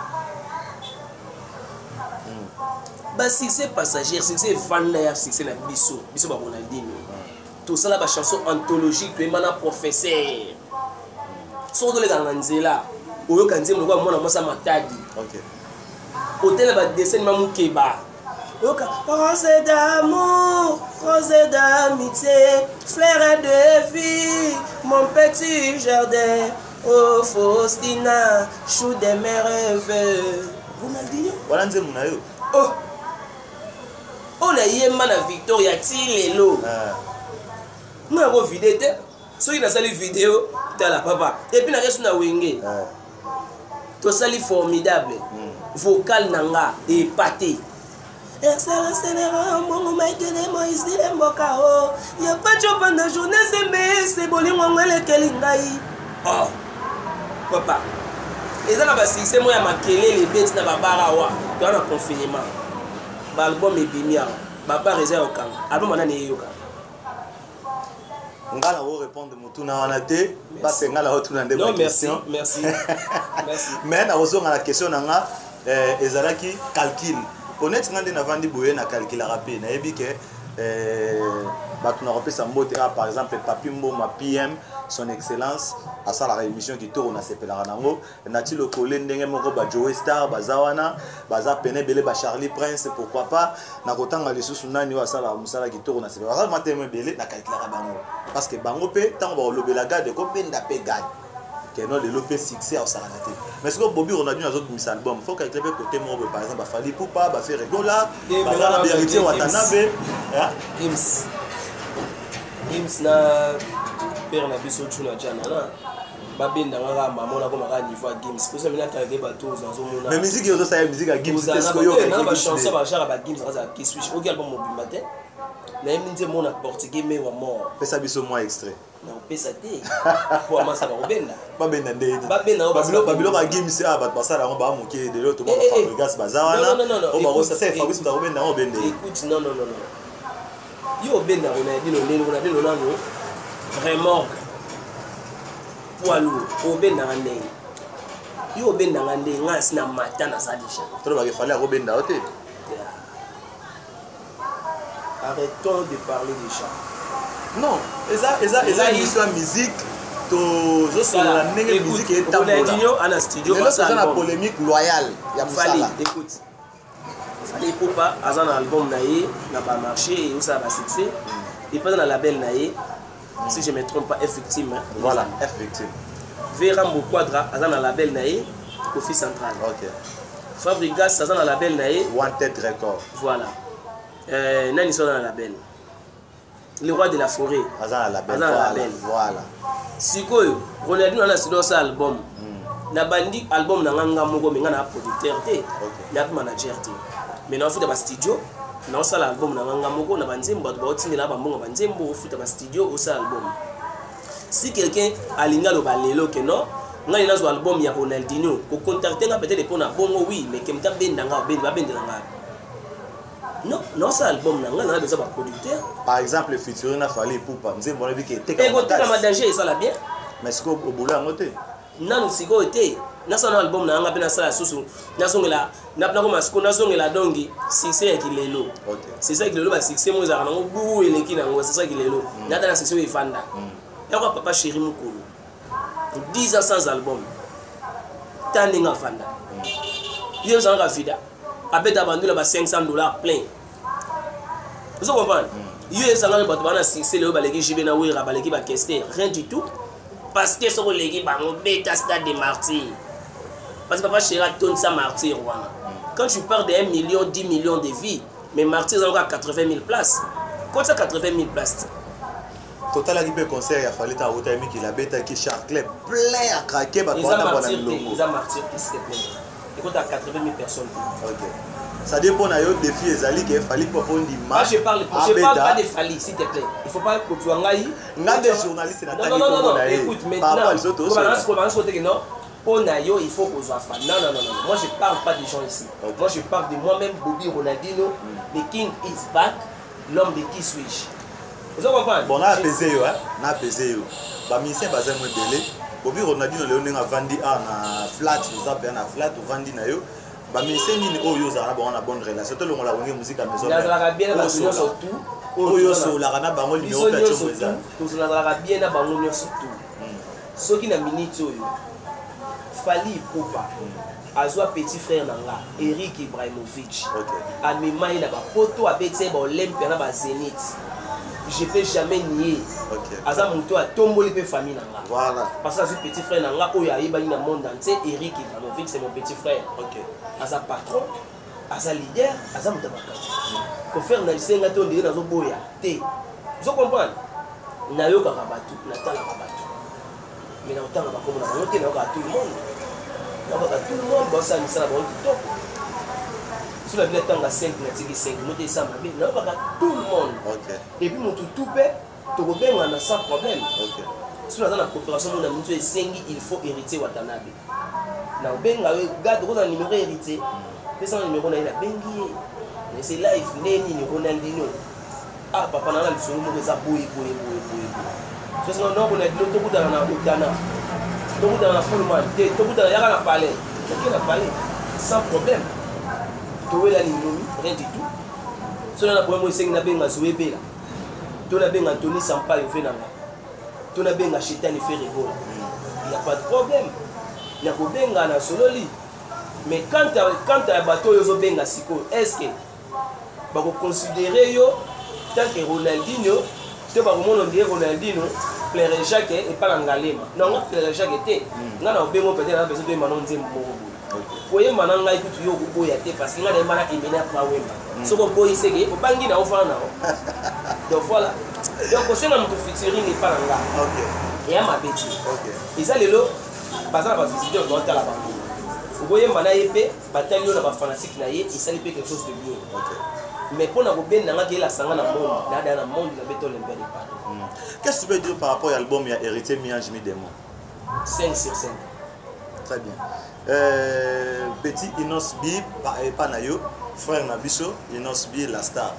Speaker 2: ba succès passager succès vanda ya succès na biso ba Ronaldinho tout ça là ba chanson anthologique to emana professeur so dole ga nzela oyo kanze mo kwa mona mosa matadi
Speaker 1: OK
Speaker 2: hôtel ba dessin mamukeba rose d'amour, rose d'amitié, fleur de vie, mon petit jardin. Oh Faustina, chou de mes rêves. Ronaldinho.
Speaker 1: Voilà nzemu na yo.
Speaker 2: Oh. On a yema na Victoria Tilelo. Moi go vidéo. Soki na sali vidéo, tala papa. Et puis na resu na wenge. To sali formidable. Vocal nanga et pâté. Excellence Sénégal, mon maïkene Moïse de Mbokao. Y'a pas de job pendant journée, c'est bon, les kelingaï. Oh, papa. Et ça, c'est moi qui les bêtes dans la barawa. Tu as un confinement. L'album est bien. Papa réserve au camp. Album, on a né yoga.
Speaker 1: On va répondre à tout na té parce que ngala retourne dans des questions.
Speaker 2: Merci.
Speaker 1: Mais na ozo la question nanga ezalaki calcul. Honnêtement, on a vendu boye na calcul rapide. Na yebi ke batu na repesa mbote par exemple Papi Mboma PM son excellence à ça la émission qui tourne à sepela nango nati le collé ndenge moko ba Joe Star bazawana baza pene belé ba Charlie Prince pourquoi pas na kotanga lisusu nani wa sala musala qui tourne à sepela vraiment tellement belé na calcul bango parce que bango pe tant ba lobela garde ko benda pe garde que non le lopé succès au salamaté mais ce que Bobby Ronaldo dans autres album faut qu'il ait côté moi par exemple Fali Poupa ba faire Regola ba la vérité Watanabe
Speaker 2: Gims na père na biso tuna jana na ba benda ngaka maman na ko maka niveau Gims ko ça mina target ba to za zo mona
Speaker 1: mais musique yo ça musique à Gims
Speaker 2: est-ce que yo na ba chanson ba chara ba Gims za qui switch au album mobimba te na yimnze mona portugais mais wa mort
Speaker 1: pesa biso moi extrait
Speaker 2: na pesa te pour amasa ba obenda
Speaker 1: ba benda ndeni
Speaker 2: ba benda
Speaker 1: babilo ka Gims a ba basala ngo ba moké de l'autre mo Fabregas bazawana o ba ko ça c'est Fabrice ta obenda o benda
Speaker 2: écoute non yo obenda Ronaldinho nano vraiment poids lourd obenda ngane yo obenda ngane ngasi na mata na sadisha
Speaker 1: to ba ke fallait obenda ote
Speaker 2: arrêtons de parler des chats
Speaker 1: Non, eza histoire musique tozosolola ndenge musique
Speaker 2: etambola ana studio
Speaker 1: lelo toza na polémique loyale ya mosala.
Speaker 2: Écoute, Fally Ipupa aza na album na ye na bamarché et osala basuccès epaza na label na ye si je me trompe pas effectivement.
Speaker 1: Voilà, effectivement.
Speaker 2: Vera Mboquadra aza na label na ye Kofi Central.
Speaker 1: Ok.
Speaker 2: Fabrigas aza na label na ye
Speaker 1: Wanted Record.
Speaker 2: Voilà. Nani so na label Le Roi de la Forêt
Speaker 1: aza na label. Voilà.
Speaker 2: Sikoyo Ronaldinho ana studio sa album na bandi album na nganga moko menga na producteur te na manager te mais na futa ba studio na osala album na nganga moko na banzembo ba otindela ba mbongo banzembo ofuta ba studio osala album. Si quelqu'un alinga lo balelo que non ngai na zo album ya Ronaldinho ko contacter nga peut-être pour na bongo oui mais que mta benda nga ba benda nga non non ça album na nga na besoin ba producteur.
Speaker 1: Par exemple featuring na Fally Ipupa nzembo na biki te
Speaker 2: ka danger et ça la bien
Speaker 1: mais ce ko obula ngote
Speaker 2: nanu siko te nasana album na nga pe na sala susu nasongela na ko masiko nasongela dongi succès ya kilelo. C'est ça kilelo ba succès mo za ngo bu eleki na ngo c'est ça kilelo na dana succès e fanda ya kwa papa chéri mukulu 10 ans sans album tani nga fanda yo za nga vida abeta bandula ba $500 plein vous comprenez yo ezanga bato bana succès le baleki jibe na wira baleki ba kester rien du tout parce que sur les gens bango bêta stade de martyrs parce que papa chéra tonne ça martyr wana quand tu parles de 1 million 10 millions de vies mais martyrs ont encore 80 000 places quand ça 80 000 places
Speaker 1: total a dit concert ya Fally ta hôtel mi qui la bêta qui Charclay plein à craquer ba
Speaker 2: ils ont martyr s'il te plaît écoute à 80 000 personnes.
Speaker 1: OK. Ça dépend na yo défi ezali que Fally Ipupa on dit
Speaker 2: moi je parle pas de Fally s'il te plaît il faut pas que tu engailles
Speaker 1: des journalistes na tali
Speaker 2: non écoute maintenant non on a yo il faut qu'on soit fan non moi je parle pas des gens ici moi je parle de moi-même Bobby Ronaldinho the king is back l'homme de qui suis-je vous comprenez
Speaker 1: bon na apaiser yo na apaiser yo ba musicien bazin mo belé Bobby Ronaldinho le on a vandi na flat ça bien na flat vandi na yo ba musicien ni oyo za na bon bonne relation to longola bonne musique à maison
Speaker 2: la bien ba surtout
Speaker 1: oyo so la kana bango numéro 4 chomoza
Speaker 2: to la bien na bango surtout soki na minute oyo Fally Ipupa azwa petit frère nanga Eric Ibrahimovic amema ina ba poto abetse ba Olympia na ba Zénith je peux jamais nier aza muto a tomboli pe famille nanga
Speaker 1: voilà
Speaker 2: parce que ce petit frère nanga oyo ayebani na monde entier Eric Ibrahimovic c'est mon petit frère aza patron aza leader aza muto bakati ko faire na lisenga to ndire nazo boya te vous comprenez na yo ka batu na tala ka batu mais na otanga ba komo na bango te na yo ka tout le monde tout le monde bossa ni sala bon top sur la ville tanga 5 na tiki 5 moté ça ma bien na ba tout le monde et puis mon tout pe to ko benga na sans problème sur la coopération na mutu esengi il faut hériter Watanabe na benga we garde ko na numéro hérité pesa numéro na ina bengi mais c'est live neni ni Ronaldinho ah papa na la lisolo mo za boy so c'est non ko na dilo to kutana na utana to kutana na full man to kutana yaka na palais na palais sans problème to wela ni nomi rien du tout so na problème esengi na benga Zoebela to na benga Anthony Sampaio venanga to na benga Chetani Ferregola il y a pas de problème na ko benga na sololi mais quand à bateau yo zo benga siko est-ce que ba ko considérer yo tant que Ronaldinho to ba ko mono ndie Ronaldinho plaire Jacques et pas Ngalema non plaire Jacques était nga na bengo peut-être na besoin de manon nzembo moko boye mananga ikutu yo ko boya te parce que nga na mana emena pa wemba so ko boyi sege ko bangi na ofana donc voilà donc c'est na mutu featuring et pas nga et à ma bêtise et ça lelo bazala ba visiteur dans ta la bango boye mana epé batali yo na ba fanatique na ye isali pe quelque chose de bien mais pour na ko ben nga ke la sanga na monde na da na monde na beto l'embé de pas.
Speaker 1: Qu'est-ce que tu peux dire par rapport à l'album ya hérité Miange mi démon
Speaker 2: 5 sur 5
Speaker 1: très bien petit Inos Bi pas na yo frère na biso Inos Bi la star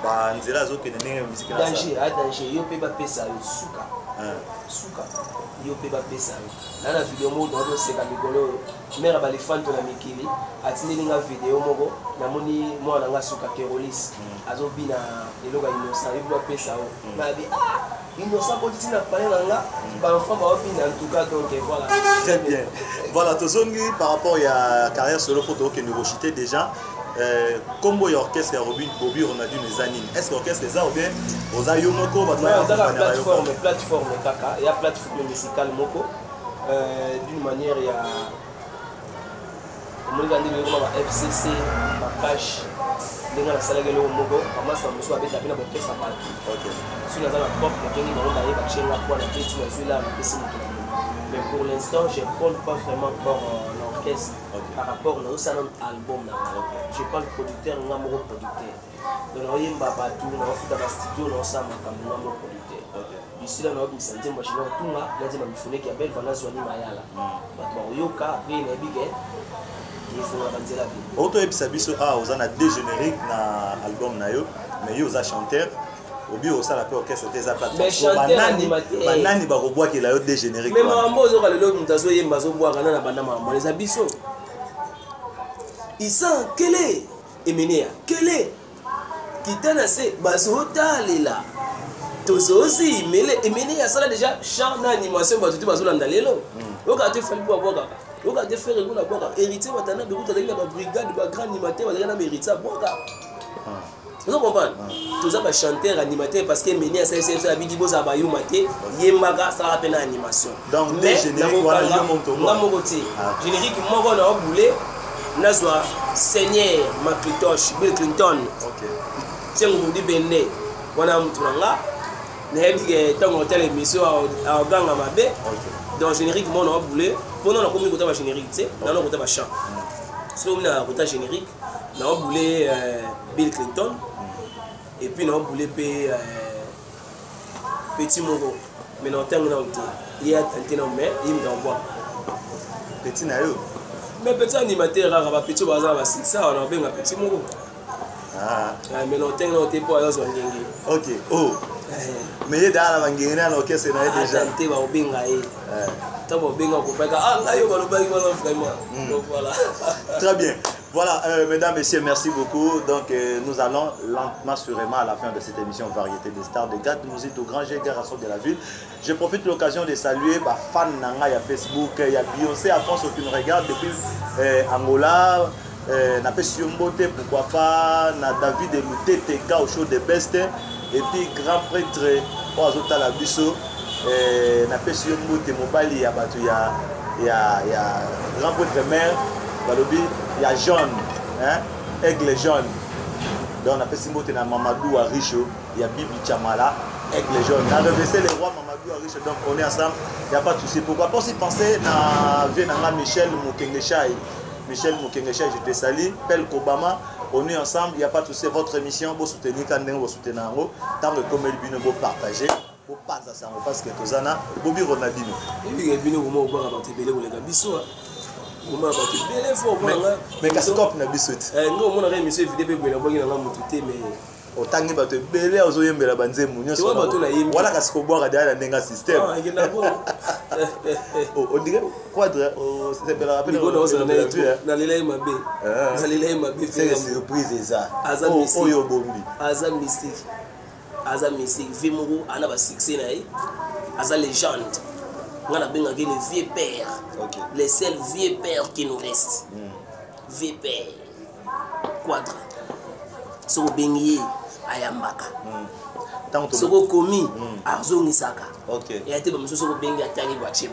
Speaker 1: ba nzela zo ke ndenge musique na
Speaker 2: danger yo pe ba pesa yo suka suka yo pe bapesa na na video moko ndo seka mikolo mera balifante na mikili atindeli nga video moko namoni mwana nga suka Kerolis azobina eloka inosa yo bapesa o mabi inosa ko tina pale nga ba enfant ba obina en tout cas donc voilà
Speaker 1: très bien voilà tozongi par rapport à carrière solo photo que nous rechuter déjà combo ya orchestre ya Robin Bobby Ronaldinho Zanine est-ce que orchestre ça ou bien aux ayomoko ba
Speaker 2: plateforme kaka il y a plateforme musicale moko d'une manière il y a comme regardez le comme FCC ma cash ndinga na salage lo moko kama sa muso abeta bina ba orchestre pa
Speaker 1: OK
Speaker 2: sur la pop la kengi na onda yeba chenga kwa na petit na celui là na pesi moto mais pour l'instant je compte pas vraiment encore l'orchestre par rapport à un album je parle producteur nga moko producteur donc on yemba partout na ofuta ba studio na osama kambo nga moko producteur ici là na obi santé machine tunga lazima mifune ki abel vana zwani mayala bato ba yoka après na bige il faut avancer la vie
Speaker 1: auto episa biso ozana deux génériques na album na yo mais yo za chanteur obi osala pe orchestre des plateforme banani ba robwaki la yo deux génériques
Speaker 2: mais mambo zo kalelo mutazo yemba zo bwaka na banda mambo les abisso Isan kele emenea kele kitana se bazotalela tozozi mele emenea sala déjà chant na animation batuti bazolanda lelo oka te fali bo boka oka te faire nguna boka héritier batana de kuta na ba brigade ba grand animateur bazana na héritier boka vous comprenez tous ba chanteur animateur parce que emenea ça c'est la bidi boza ba yuma te yemaka ça rappelle animation
Speaker 1: donc des génériques voilà yo monto
Speaker 2: mo générique moko na obulé Nazwa Seigneur Macintosh Bill Clinton tiens vous dit bende wana muturanga na hebike tango hotel émission à oganga mabe donc générique mon on boulé pendant la commune kota ba générique tu sais na kota ba chant so na kota générique na boulé Bill Clinton et puis na boulé petit moko mais non tango na hotel il y a antenne mais il me d'envoi
Speaker 1: petit na yo
Speaker 2: mais petit animateur rara petit bazar ba ça on a benga petit moko mais l'hôtel non t'es pas yo ngenge
Speaker 1: OK mais dans la bangenge na orchestre na déjà
Speaker 2: t'es ba benga tabo benga ko peka là yo ba lo vraiment donc voilà
Speaker 1: très bien. Voilà, mesdames, messieurs, merci beaucoup. Donc, nous allons lentement, sûrement, à la fin de cette émission Variété des Stars de Gad Musique au Grand Génération de la ville. Je profite de l'occasion de saluer les fans Nanga, il y a Facebook, il y a Beyoncé à France qui nous regarde depuis Angola, n'a pas Siombote, pourquoi pas, na David et Mouteteka au show de Best, et puis grand prêtre Oazota Labiso, n'a pas Siombote Mobali, il y a grand prêtre mère. Il y a jaune, hein? Aigle jaune. Donc on appelle Simbote na Mamadou Aricho, il y a Bibi Chamala, aigle jaune. On a reversé les rois Mamadou Aricho, donc on est ensemble, il n'y a pas de souci. Pourquoi pas aussi penser à Michel Mukengeshai. Michel Mukengeshai, je te salue. Pel Kobama, on est ensemble, il n'y a pas de souci. Votre émission, vous soutenez quand vous soutenez en haut, tant que comme elle vient vous partager. Vous passez à ça, parce que Tozana, Bobby Ronaldinho. Mais cascope na bisouti
Speaker 2: ngo mona ka émission vidéo pe bongi na mutu te mais
Speaker 1: otangi bato belé ozoyembela banzemu nyonso wala kasiko boire derrière ndenga système on dirait quadre c'est bela rappel
Speaker 2: na lelai mabe na lelai mabe
Speaker 1: c'est surprise ça
Speaker 2: oyo bombi aza mystique vimuru ana ba succès na ye aza légende on a bien les vieux pères, les seuls vieux pères qui nous restent. Vieux pères. Quadra. Soko bengi ayambaka. Soko komi arzo saka. Et ate bamso soko bengi atali bachim.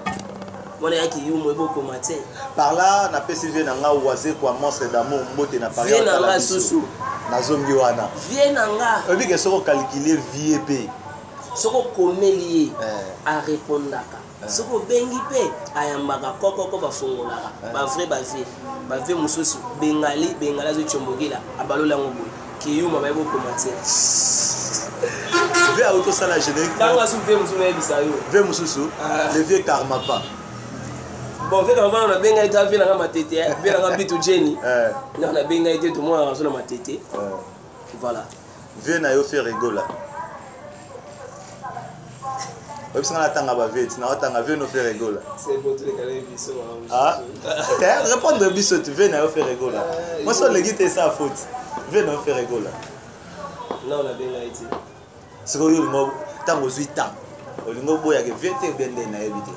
Speaker 2: Mona yaki yumo eboko matin.
Speaker 1: Par là na PCV na nga oise kwa monstre d'amour mbote na Paris.
Speaker 2: Viens na nga susu.
Speaker 1: Na zongi wana.
Speaker 2: Viens na nga.
Speaker 1: Obi ke soko calculer vieux père.
Speaker 2: Soko komeli a répondaka. Soko bengi pe ayambaka koko bafungolaka ba vrai ba vie mususu bengala zo chombogela abalola ngobo kiyuma ba eboko matin
Speaker 1: vie auto sala générique
Speaker 2: tanga su vie mususu na ebisa yo
Speaker 1: vie mususu le vieux karma pas
Speaker 2: bon vie karma na benga ita vie na matete vie na bitu Jenny na benga ite tout moi na matete voilà
Speaker 1: vie na yo fait rigola Oui, parce qu'on attend à vite, on attend à venir faire rigoler.
Speaker 2: C'est bon, tu les calais biso.
Speaker 1: Ah, répondre au biso, tu viens à faire rigoler. Moi, sur les guides, c'est à faute. Viens à faire rigoler.
Speaker 2: Non, on a bien été.
Speaker 1: C'est que vous tant aux 8 ans. Au lingo boya que vite bien na éviter.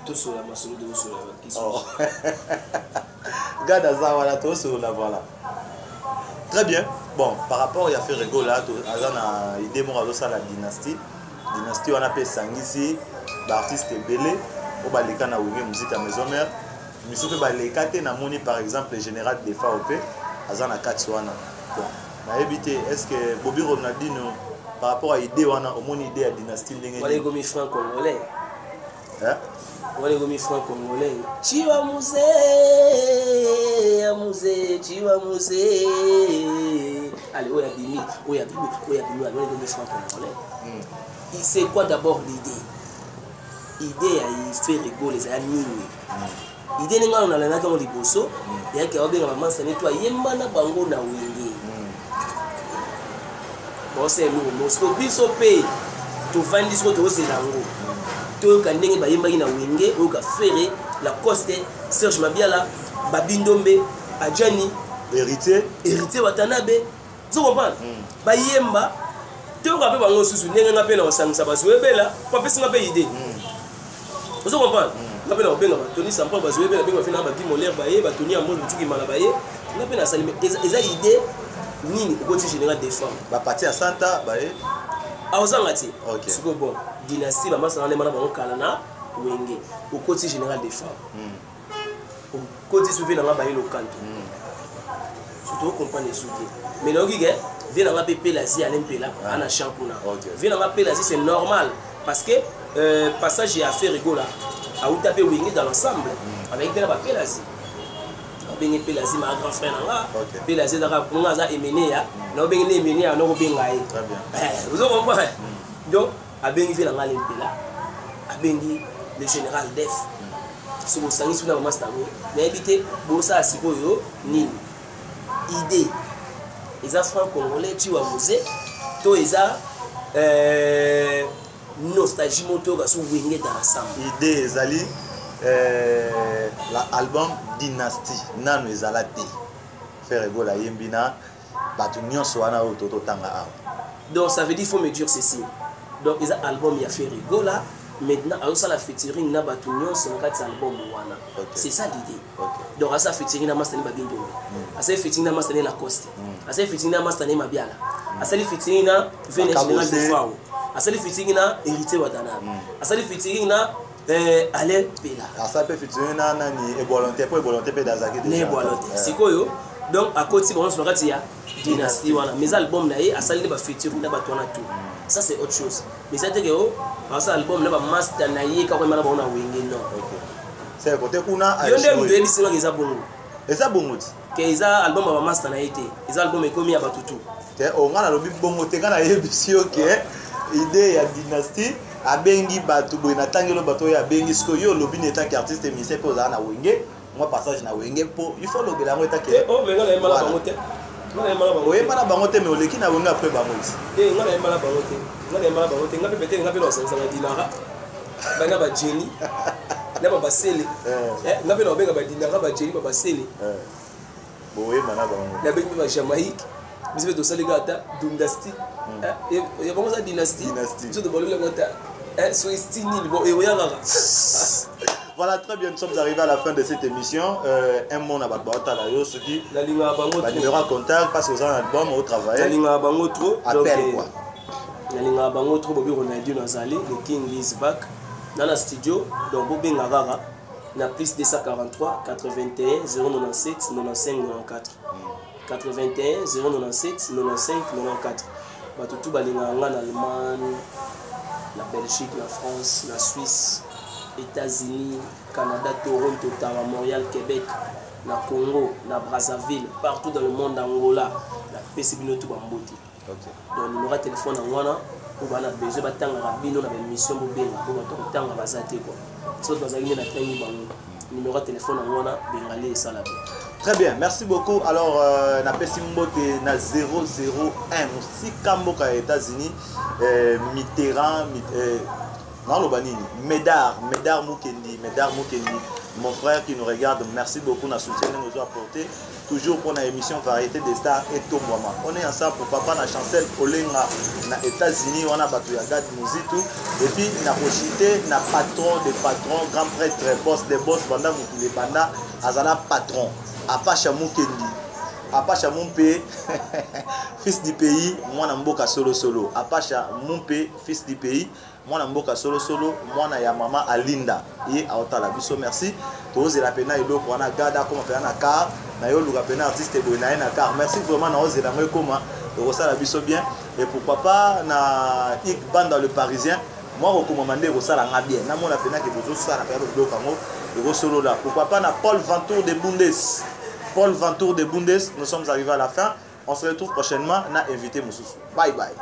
Speaker 2: Tout sur la maçonnerie de sur la question.
Speaker 1: Garde ça voilà tout sur la voilà. Très bien. Bon, par rapport à faire rigoler là, on a idée moi à la dynastie. Dynastie on appelle Sangisi, l'artiste belé, au balika na wenge musique à maison mère. Musique balika te na moni par exemple le général de FAOP, azana Katswana. Bon, na éviter est-ce que Bobby Ronaldinho par rapport à l'idée, on a une idée à dynastie.
Speaker 2: On est comme franc congolais.
Speaker 1: Hein?
Speaker 2: On est comme franc congolais. Chiwa Muse, Chiwa Muse. Allez, on est bimi, on est comme franc congolais. C'est quoi d'abord l'idée? L'idée, il fait rigoler, c'est un mini. L'idée, on a la nation de Bosso, il y a quelqu'un qui a maman, c'est nettoyé, yemana bango na wenge. C'est nous, nous biso pe to vandi so to selango to ka ndenge ba yemba na wenge o ka fere la coste Serge Mabiala Babindombe Adjani
Speaker 1: héritier
Speaker 2: Watanabe zo comprendre ba yemba to ka pe bango susu ndenge nga pe na osangisa bazwebela pa pesi nga pe idée zo comprendre nga pe na obenga ba Tony Sampa bazwebela benga fina ba Dimolaire ba ye ba Tony Amol tuki mala ba ye nga pe na salime eza idée nini okoti général des femmes
Speaker 1: ba parti à Santa ba e
Speaker 2: awozanga ti
Speaker 1: OK
Speaker 2: siko bon dynastie ba masana ne mana bango kala na wenge okoti général des femmes okoti souvi na ba yelo kanto surtout comprendre souvi mais non gige vient na pe Lazi alempela ana champuna vient na pe Lazi c'est normal parce que passage et affaire rigola a utapé wenge dans l'ensemble avec la pe Lazi bengi Pelazi ma grand frère là Pelazi dara nga za emene ya na bengi emene ya no benga ye
Speaker 1: très bien
Speaker 2: vous comprenez donc a bengi vela ngale mpela a bengi le général Def so sangi suna ma master na ebité bo sa sikoyo nini idée eza franc congolais Chiwa Muse to eza nostalgie moto ga so wenge dans ensemble
Speaker 1: idée ezali l'album Dynastie nano ezala te faire rigoler yembina batu nyonso wana o toto tanga awa
Speaker 2: donc ça veut dire faut me dire ceci donc ils album il a fait rigoler maintenant alors ça la featuring na batu nyonso na kati album wana c'est ça l'idée donc ça featuring na Master Babindombe ça featuring na Master la Coste ça featuring na Master Mabiala ça featuring na Véné Général de Fao ça featuring na Héritier Watanabe ça featuring na Alain Pela.
Speaker 1: Ça peut featuring na nani et volonté pour volonté pe d'azaki
Speaker 2: déjà. Ne volonté. Sikoyo donc à côté bon sur kati ya dynastie wana mes albums na ye asali ba featuring na bato wana tout. Ça c'est autre chose. Mais ça te que oh parce que album na ba master na ye ka ko mana ba na wenge non. OK.
Speaker 1: C'est côté kuna
Speaker 2: a. Yo ndem de bisinga eza bongo.
Speaker 1: Eza bongo ti.
Speaker 2: Que eza album ba master na ye te. Eza album e komi ya bato tout.
Speaker 1: Te o ngana lobi bongo te ngana yebisi OK. Idée ya dynastie abengi batu boy na tangelo bato ya bengi sko yo lobi neta ki artiste musicien po za na wenge moi passage na wenge po il faut lobela ngo etake
Speaker 2: oh mais ngala mala bangote ngala mala bangote
Speaker 1: oye mala bangote mais oleki na wenge après bangote
Speaker 2: ngala mala bangote ngape peut-être ngape no sensa dinara bana ba Jenny na ba basele ngape no benga ba dinara ba Jenny ba basele
Speaker 1: boye mana bangote
Speaker 2: na bengi ba Jamaïque bisbe to saliga ata dynastie et bon ça dynastie tout de bon le ngota so estini bon et
Speaker 1: voilà, très bien, nous sommes arrivés à la fin de cette émission. Un mot à Batbata, ce qui numéro à contact, parce que vous avez un album au travail. Appelle quoi?
Speaker 2: Le King is back dans le studio, donc Bobé Ngara, na plus 243 81 097 95 94 81 097 95 94. Tout balinga en Allemagne, la Belgique, la France, la Suisse, États-Unis, Canada, Toronto, Ottawa, Montréal, Québec, la Congo, la Brazzaville, partout dans le monde, Angola, la PCB tout Bamboti. Donc le numéro de téléphone en Wana, on a besoin de temps à Rabino, on a une mission pour bien, pour temps à Bazate quoi. Sauf que Bazali n'a pas eu numéro de téléphone en Wana, Bengalé et Salabé.
Speaker 1: Très bien, merci beaucoup. Alors, na Pessimbote na 001 aussi Kamboka aux États-Unis, Mitterrand Médard Mukendi, mon frère qui nous regarde, merci beaucoup de soutien que nous a apporté. Toujours pour la émission Variété des Stars et Tombouama. On est ensemble pour papa na Chancel Olenga na États-Unis, on a battu à Gad Muzitu. Et puis, na Rochité, na patron des patrons, grand prêtre, boss des boss, banda Moukile Banda, Azala patron. Apacha Mukendi. Apacha Mumpe, fils du pays, moi Namboka solo. Apacha Mumpe, fils du pays, moi Namboka solo. Moi na ya maman Alinda. Et à Otala Bisso, merci. Tous la pena et l'eau, on a gada comme on a car. Na yo luka pena artiste et boina na car. Merci vraiment na ose la comment. Et ça la Bisso bien. Et pourquoi pas na ik band dans le Parisien. Moi recommandé ça la bien. Na mon la pena que vous ça la période de Kango. Et solo là. Pourquoi pas na Paul Ventour de Bundes. Paul Ventour de Bundes, nous sommes arrivés à la fin. On se retrouve prochainement. On a invité Moussous. Bye bye.